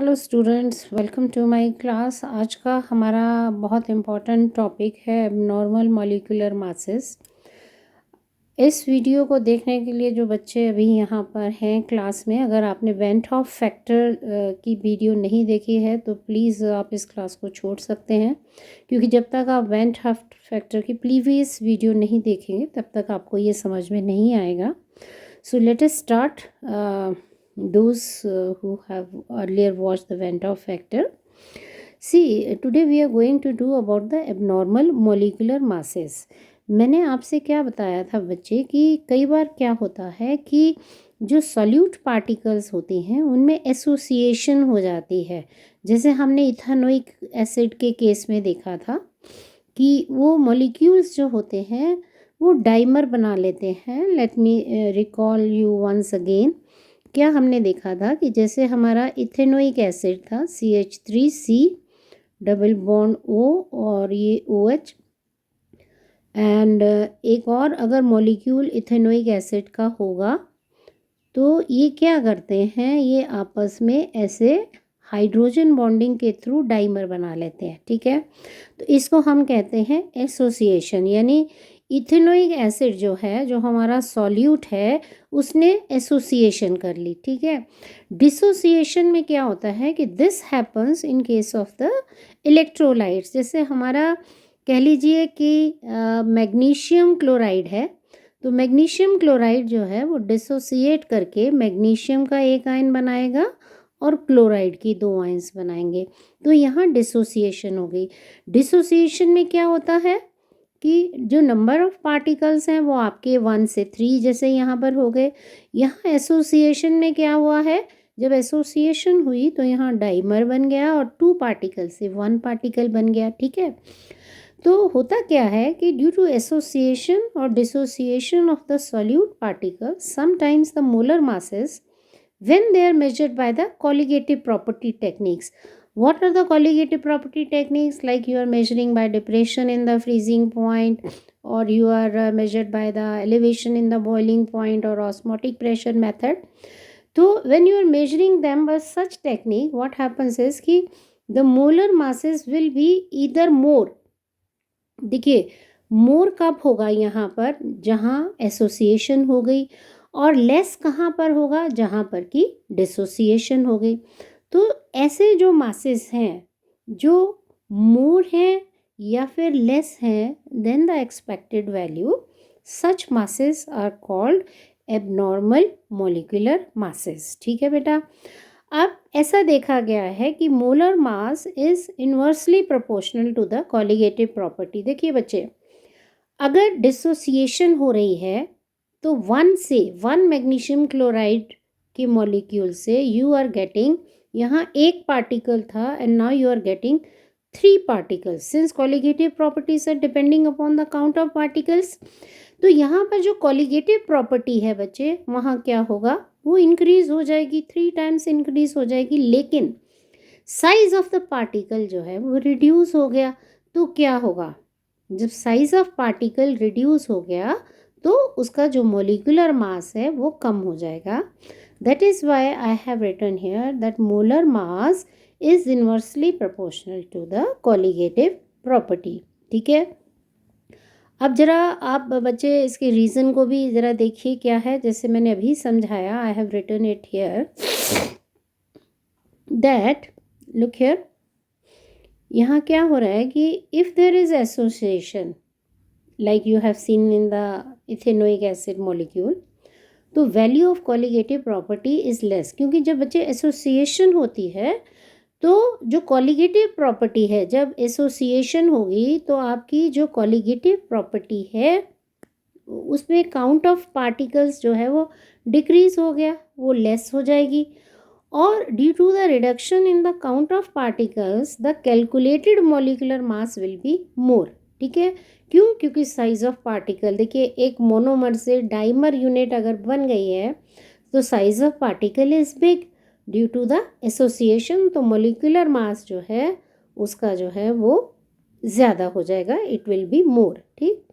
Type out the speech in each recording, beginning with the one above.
Hello students, welcome to my class. आज का हमारा बहुत इम्पोर्टेंट टॉपिक है एबनॉर्मल मॉलिक्यूलर मासेस। इस वीडियो को देखने के लिए जो बच्चे अभी यहाँ पर हैं क्लास में, अगर आपने वेंट हॉफ फैक्टर की वीडियो नहीं देखी है तो प्लीज़ आप इस क्लास को छोड़ सकते हैं, क्योंकि जब तक आप वेंट हॉफ फैक्टर की प्रीवियस वीडियो नहीं देखेंगे तब तक आपको ये समझ में नहीं आएगा। So let us start. Those who have earlier watched the Van 't Hoff factor. See, today we are going to do about the abnormal molecular masses. मैंने आपसे क्या बताया था बच्चे कि कई बार क्या होता है कि जो सॉल्यूट पार्टिकल्स होती हैं उनमें एसोसिएशन हो जाती है। जैसे हमने इथेनोइक एसिड के केस में देखा था कि वो मॉलिक्यूल्स जो होते हैं वो डाइमर बना लेते हैं। Let me recall you once again. क्या हमने देखा था कि जैसे हमारा इथेनोइक एसिड था CH3C डबल बॉन्ड O और ये OH, एंड एक और अगर मॉलिक्यूल इथेनोइक एसिड का होगा तो ये क्या करते हैं, ये आपस में ऐसे हाइड्रोजन बॉन्डिंग के थ्रू डाइमर बना लेते हैं। ठीक है, तो इसको हम कहते हैं एसोसिएशन। यानी इथेनोइक एसिड जो है, जो हमारा सॉल्यूट है, उसने एसोसिएशन कर ली। ठीक है, डिसोसिएशन में क्या होता है कि this happens in case of the electrolytes. जैसे हमारा कह लीजिए कि मैग्नीशियम क्लोराइड है, तो मैग्नीशियम क्लोराइड जो है वो डिसोसिएट करके मैग्नीशियम का एक आयन बनाएगा और क्लोराइड की 2 आयंस बनाएंगे, तो यहाँ डिसोसिएशन हो गई। डिसोसिएशन में क्या होता है कि जो नंबर ऑफ पार्टिकल्स हैं वो आपके 1 से 3 जैसे यहाँ पर हो गए। यहाँ एसोसिएशन में क्या हुआ है, जब एसोसिएशन हुई तो यहाँ डाइमर बन गया और 2 पार्टिकल से 1 पार्टिकल बन गया। ठीक है, तो होता क्या है कि ड्यू टू एसोसिएशन और dissociation of the solute particles sometimes the molar masses when they are measured by the colligative property techniques. What are the colligative property techniques? Like you are measuring by depression in the freezing point, or you are measured by the elevation in the boiling point, or osmotic pressure method. So when you are measuring them by such technique, what happens is कि the molar masses will be either more. देखिए मोर कब होगा यहाँ पर, जहाँ association हो गई, और लेस कहाँ पर होगा, जहाँ पर कि डिसोसिएशन हो गई। तो ऐसे जो मासेस हैं जो मोर हैं या फिर लेस हैं than the expected value, such masses are called abnormal molecular masses. ठीक है बेटा, अब ऐसा देखा गया है कि molar mass is inversely proportional to the colligative property. देखिए बच्चे, अगर डिसोसिएशन हो रही है तो 1 मैग्नीशियम क्लोराइड के मॉलिक्यूल से यू आर गेटिंग, यहाँ 1 पार्टिकल था and now you are getting 3 particles, since colligative properties are depending upon the count of particles. तो यहाँ पर जो कॉलिगेटिव प्रॉपर्टी है बच्चे, वहाँ क्या होगा, वो इंक्रीज हो जाएगी, 3 टाइम्स इंक्रीज हो जाएगी, लेकिन साइज ऑफ द पार्टिकल जो है वो रिड्यूस हो गया। तो क्या होगा, जब साइज ऑफ पार्टिकल रिड्यूस हो गया तो उसका जो मोलिकुलर मास है वो कम हो जाएगा। That is why I have written here that molar mass is inversely proportional to the colligative property. ठीक है, अब ज़रा आप बच्चे इसके रीज़न को भी ज़रा देखिए क्या है। जैसे मैंने अभी समझाया, I have written it here that, look here, यहाँ क्या हो रहा है कि if there is association like you have seen in the ethanoic acid molecule, तो value of colligative property is less, क्योंकि जब बच्चे एसोसिएशन होती है तो जो कॉलिगेटिव प्रॉपर्टी है, जब एसोसिएशन होगी तो आपकी जो कॉलिगेटिव प्रॉपर्टी है उसमें काउंट ऑफ पार्टिकल्स जो है वो डिक्रीज हो गया, वो लेस हो जाएगी। और due to the reduction in the count of particles the calculated molecular mass will be more. ठीक है, क्यों, क्योंकि साइज ऑफ पार्टिकल, देखिए एक मोनोमर से डाइमर यूनिट अगर बन गई है तो size of particle is big due to the association, तो मॉलिक्यूलर मास जो है उसका जो है वो ज़्यादा हो जाएगा, इट विल बी मोर। ठीक,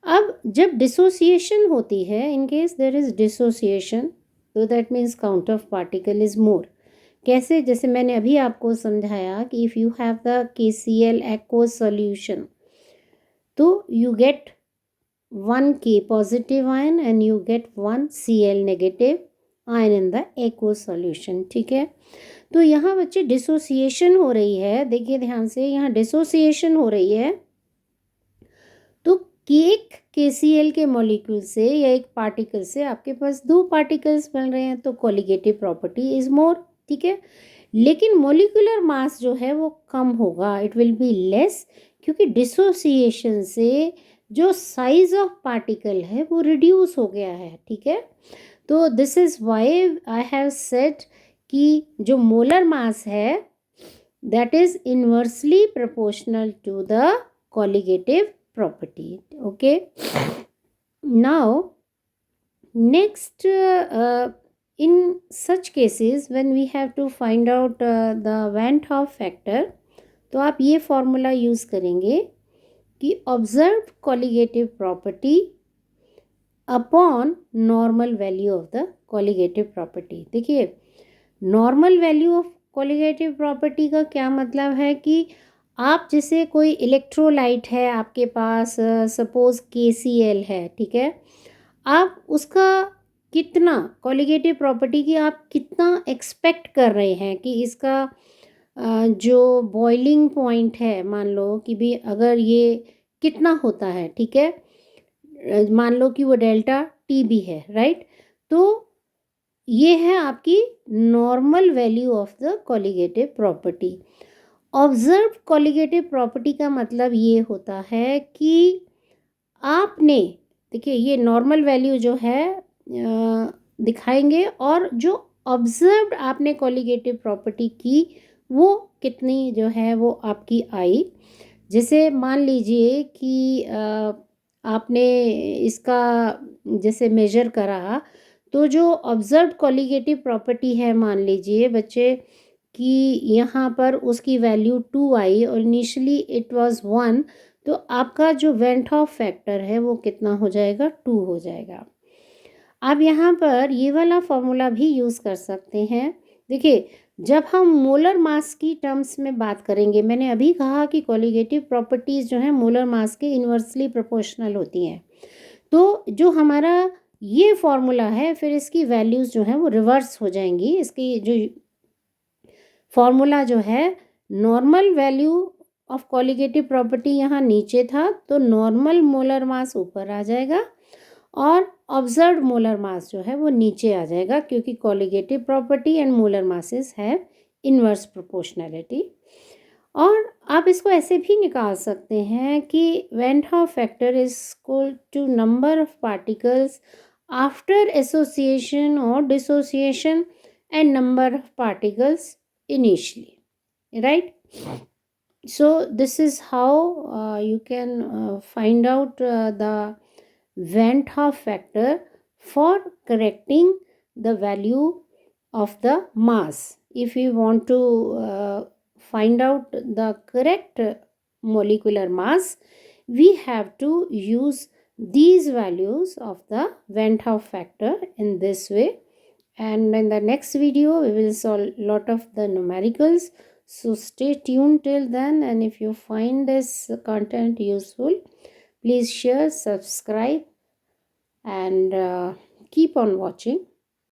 अब जब डिसोसिएशन होती है, in case there is dissociation, तो that means count of particle is more. कैसे, जैसे मैंने अभी आपको समझाया कि if you have the KCl aqueous solution, तो you get 1K positive ion and you get 1Cl negative ion in the aqueous solution, ठीक है। तो यहाँ बच्चे डिसोसिएशन हो रही है, देखिए ध्यान से, यहाँ डिसोसिएशन हो रही है। तो एक KCl के मॉलिक्यूल से या एक पार्टिकल से आपके पास 2 पार्टिकल्स बन रहे हैं, तो कॉलिगेटिव प्रॉपर्टी इज मोर, ठीक है। लेकिन मॉलिक्यूलर मास जो है वो कम होगा, इट विल बी लेस, क्योंकि डिसोसिएशन से जो साइज ऑफ पार्टिकल है वो रिड्यूस हो गया है, ठीक है। तो this is why I have said कि जो मोलर मास है that is inversely proportional to the colligative property, okay। Now next, in such cases when we have to find out the Van 't Hoff factor, तो आप ये formula use करेंगे कि observed colligative property upon normal value of the colligative property. देखिए, normal value of colligative property का क्या मतलब है कि आप जैसे कोई इलेक्ट्रोलाइट है आपके पास, सपोज KCl है, ठीक है, आप उसका कितना कॉलिगेटिव प्रॉपर्टी की आप कितना एक्सपेक्ट कर रहे हैं कि इसका जो बॉइलिंग पॉइंट है, मान लो कि भी अगर ये कितना होता है, ठीक है, मान लो कि वो डेल्टा T भी है, राइट। तो ये है आपकी normal value of the colligative property. Observe colligative property का मतलब ये होता है कि आपने, देखिए ये नॉर्मल वैल्यू जो है दिखाएंगे, और जो ऑब्जर्व्ड आपने कॉलिगेटिव प्रॉपर्टी की वो कितनी जो है वो आपकी आई। जैसे मान लीजिए कि आपने इसका जैसे मेजर करा, तो जो ऑब्जर्व्ड कॉलिगेटिव प्रॉपर्टी है, मान लीजिए बच्चे कि यहाँ पर उसकी वैल्यू 2 आई और इनिशियली इट वाज 1, तो आपका जो वैन 't हॉफ फैक्टर है वो कितना हो जाएगा, 2 हो जाएगा। आप यहाँ पर ये वाला फॉर्मूला भी यूज़ कर सकते हैं। देखिए, जब हम मोलर मास की टर्म्स में बात करेंगे, मैंने अभी कहा कि कॉलिगेटिव प्रॉपर्टीज़ जो हैं मोलर मास के इन्वर्सली प्रोपोर्शनल होती हैं। तो जो हमारा ये फॉर्मूला है, फिर इसकी वैल्यूज़ जो हैं वो रिवर्स हो जाएंगी। इसकी जो फॉर्मूला जो है, normal value of colligative property यहाँ नीचे था, तो नॉर्मल मोलर मास ऊपर आ जाएगा और ऑब्जर्व्ड मोलर मास जो है वो नीचे आ जाएगा, क्योंकि colligative property and molar masses have inverse proportionality. और आप इसको ऐसे भी निकाल सकते हैं कि van 't Hoff factor is equal to number of particles after association और dissociation and number of particles initially, right? So this is how you can find out the Van 't Hoff factor for correcting the value of the mass. If you want to find out the correct molecular mass, we have to use these values of the Van 't Hoff factor in this way. And in the next video we will solve a lot of the numericals, so stay tuned till then. And if you find this content useful, please share, subscribe, and keep on watching.